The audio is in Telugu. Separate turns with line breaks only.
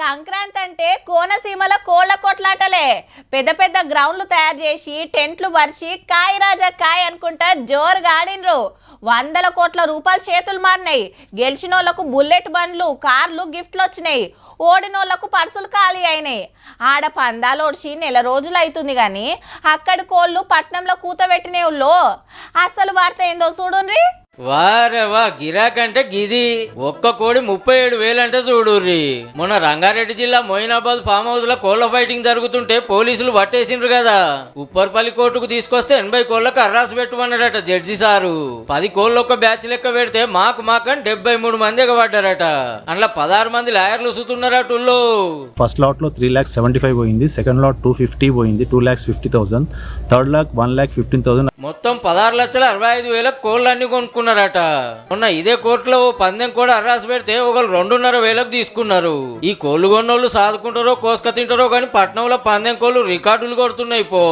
సంక్రాంతి అంటే కోనసీమల కోళ్ల కొట్లాటలే. పెద్ద పెద్ద గ్రౌండ్లు తయారు చేసి టెంట్లు పరిచి కాయ్ రాజా కాయ్ అనుకుంటా జోరుగా ఆడినరు. 100 కోట్ల రూపాయలు చేతులు మారినాయి. గెలిచినోళ్లకు బుల్లెట్ బండ్లు కార్లు గిఫ్ట్లు వచ్చినాయి. ఓడినోళ్లకు పర్సులు ఖాళీ అయినాయి. ఆడ పందాలు ఓడిచి నెల రోజులు అవుతుంది కానీ అక్కడి కోళ్ళు పట్నంలో కూతబెట్టినేవుల్లో. అసలు వార్త ఏందో చూడుండ్రి.
వారే వా గిరాకంటే గిది ఒక్క కోడి 37,000 అంటే చూడుర్రి. మొన్న రంగారెడ్డి జిల్లా మొయినాబాద్ ఫామ్ హౌస్ లో కోళ్ల ఫైటింగ్ జరుగుతుంటే పోలీసులు పట్టేసిండ్రు కదా. ఉప్పర్పల్లి కోర్టుకు తీసుకొస్తే 80 కోళ్లకు అర్రాసు పెట్టుమన్నారట జడ్జి సారు. 10 కోళ్ళు ఒక్క బ్యాచ్ లెక్క పెడితే మాకని 73 మంది ఎగబడ్డారట. అందులో 16 మంది లాయర్లు సుతున్నారట.
ఫస్ట్ లాట్ లో 3,75,000 పోయింది. సెకండ్ లాట్ 250 పోయింది, 2,50,000. Third lot 1,15,000.
మొత్తం 16,65,000 కోళ్ళు అన్ని కొనుక్కున్నారట. మొన్న ఇదే కోర్టులో పందెం కూడా అర్రాసు పెడితే ఒకరు 2,500,000 తీసుకున్నారు. ఈ కోళ్ళు కొన్నోళ్ళు సాదుకుంటారో కోసుక తింటారో కానీ పట్నంలో పందెం కోళ్ళు రికార్డులు కొడుతున్నాయి పో.